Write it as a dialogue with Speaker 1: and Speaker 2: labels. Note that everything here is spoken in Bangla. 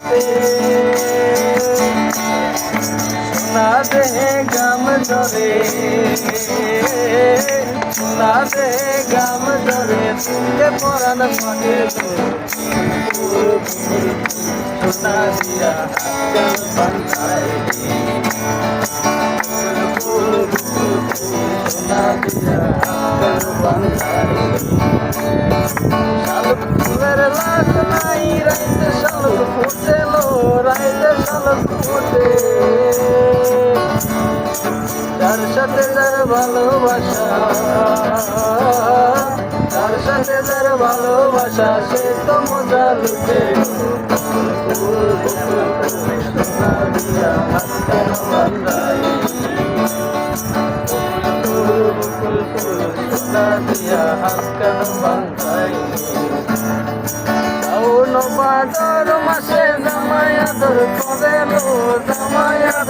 Speaker 1: সোনা দেহে গাম ধরে, সোনা দেহে গাম ধরে, তুলে পরাণ পাকে সোনা দিয়া হাত বান্ধাই, সোনা দিয়া হাত বান্ধাই। শালুক ফুলের লাগ নাই রাইতে শালুক ফুটেলো, রাইতে শালুক ফুটে। যার সাথে যার ভালোবাসা, যার সাথে যার ভালোবাসা, সে তো মজা লুটে। সোনা দিয়া হাত কেন বান্ধাই, সোনা দিয়া হাত কেন বান্ধাই। শ্রাবণ ভাদর মাসে জামাই আদর করে লো, জামাই আদর